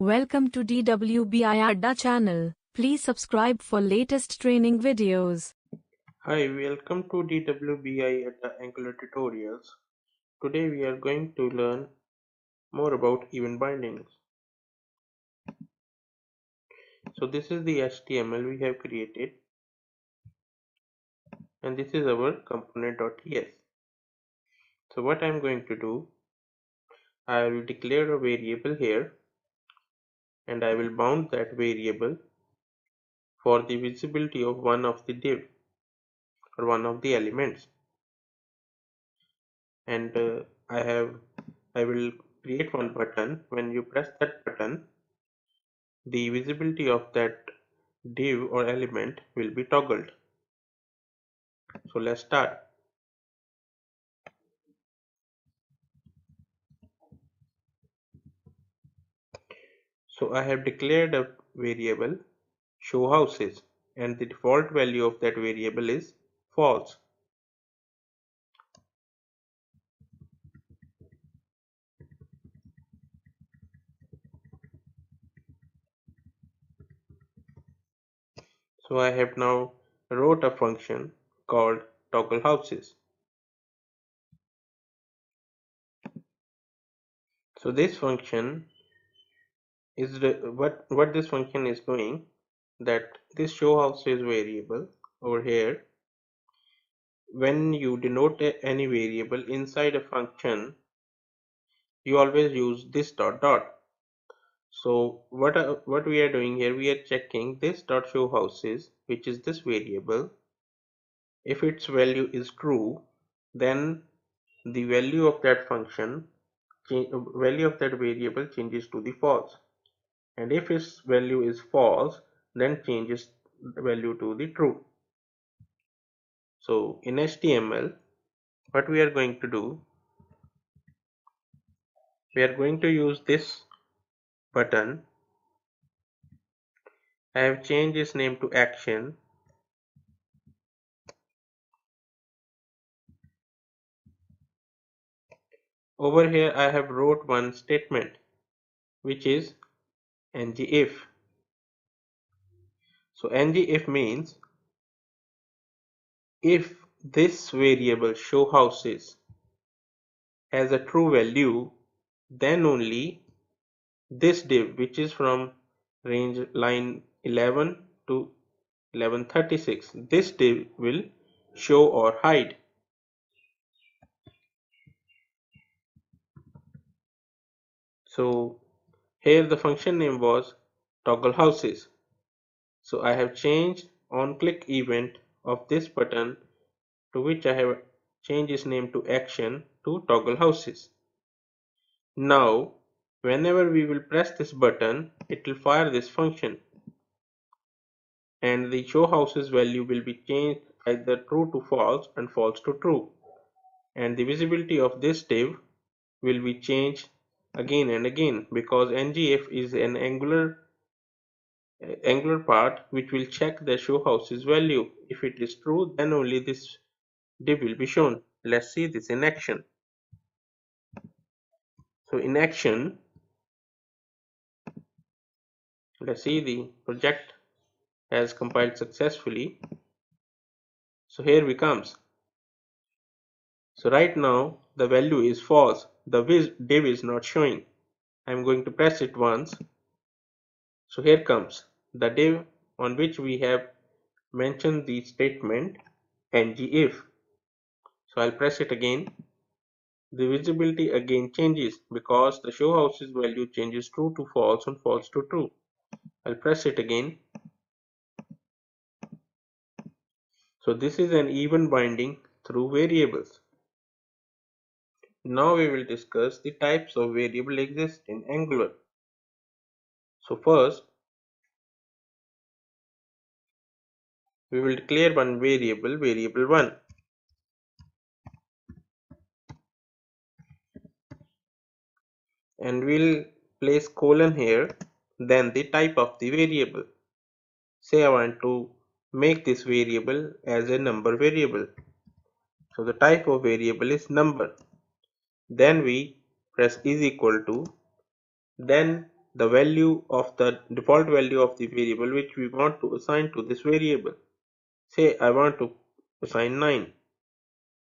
Welcome to DWBIADDA channel. Please subscribe for latest training videos. Hi, welcome to DWBIADDA Angular tutorials. Today we are going to learn more about event bindings. So this is the HTML we have created and this is our component.ts. So what I am going to do, I will declare a variable here and I will bound that variable for the visibility of one of the div or one of the elements. And I will create one button. When you press that button, the visibility of that div or element will be toggled. So let's start. So I have declared a variable showHouses and the default value of that variable is false. So I have now wrote a function called toggleHouses. So this function is what this function is doing, that this showHouses variable over here, when you denote any variable inside a function, you always use this dot dot. So what we are doing here, we are checking this dot showHouses, which is this variable. If its value is true, then the value of that function, value of that variable changes to the false. And if its value is false, then changes the value to the true. So in HTML, what we are going to do, we are going to use this button. I have changed its name to action. Over here I have wrote one statement which is ngIf. So ngIf means if this variable showHouses has a true value, then only this div, which is from range line 11 to 1136, this div will show or hide. So here the function name was toggleHouses. So I have changed onClick event of this button, to which I have changed its name to action, to toggleHouses. Now whenever we will press this button, it will fire this function and the showHouses value will be changed either true to false and false to true, and the visibility of this div will be changed again and again, because ngIf is an angular part which will check the showHouses value. If it is true, then only this div will be shown. Let's see this in action. So in action, let's see the project has compiled successfully. So here we comes. So right now the value is false, the div is not showing. I'm going to press it once. So here comes the div on which we have mentioned the statement ngIf. So I'll press it again. The visibility again changes because the showHouses value changes true to false and false to true. I'll press it again. So this is an even binding through variables. Now we will discuss the types of variable exist in Angular. So first, we will declare one variable, variable 1. And we'll place colon here, then the type of the variable. Say I want to make this variable as a number variable. So the type of variable is number. Then we press is equal to, then the value of the default value of the variable which we want to assign to this variable. Say I want to assign 9.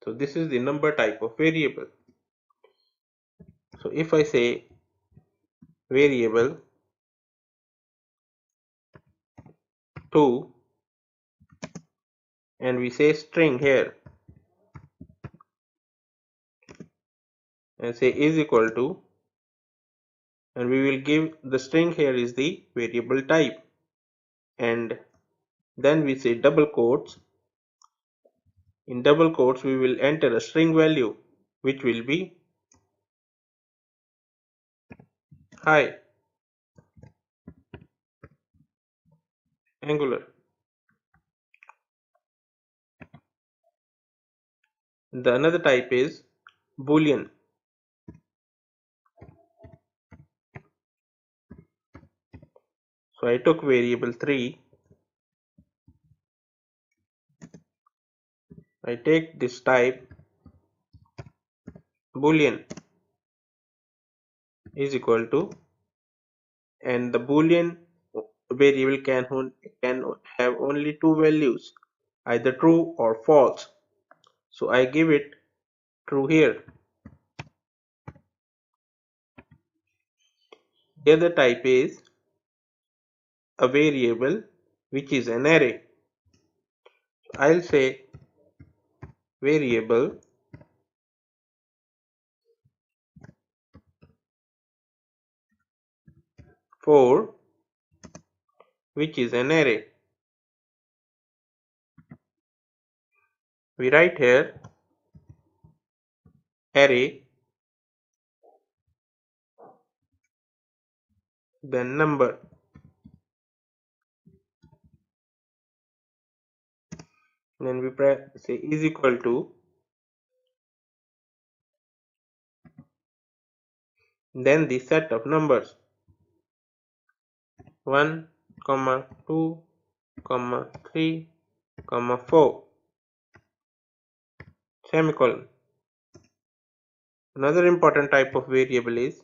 So this is the number type of variable. So if I say variable 2 and we say string here and say is equal to, and we will give the string here is the variable type, and then we say double quotes. In double quotes we will enter a string value which will be hi Angular. The another type is boolean. So I took variable 3, I take this type boolean is equal to, and the boolean variable can have only two values, either true or false. So I give it true here. The other type is a variable which is an array. I'll say variable 4 which is an array. We write here array then number, then we say is equal to, then the set of numbers 1, 2, 3, 4 semicolon. Another important type of variable is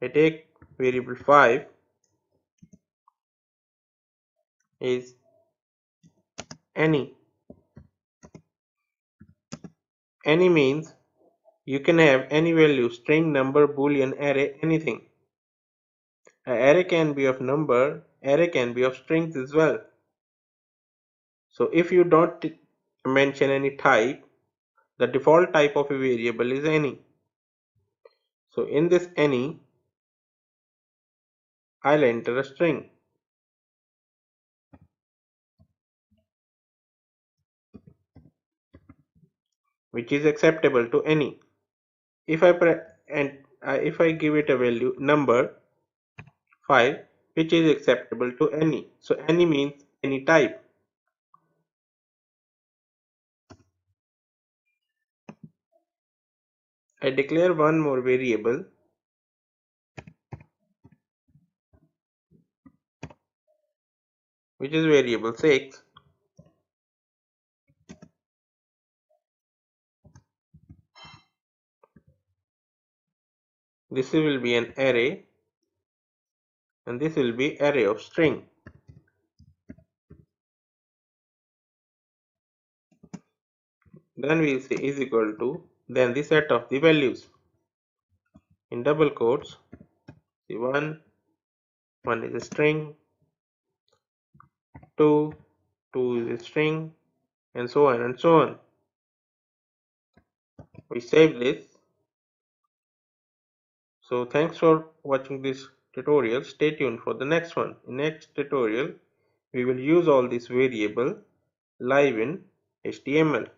I take variable 5 is any. Any means you can have any value, string, number, boolean, array, anything. An array can be of number, array can be of strings as well. So if you don't mention any type, the default type of a variable is any. So in this any, I'll enter a string which is acceptable to any. If I give it a value number 5 which is acceptable to any. So any means any type. I declare one more variable which is variable 6. This will be an array and this will be array of string. Then we will say is equal to, then the set of the values in double quotes, the 1 is a string, 2 is a string, and so on and so on. We save this. So thanks for watching this tutorial. Stay tuned for the next one. In next tutorial we will use all these variable live in HTML.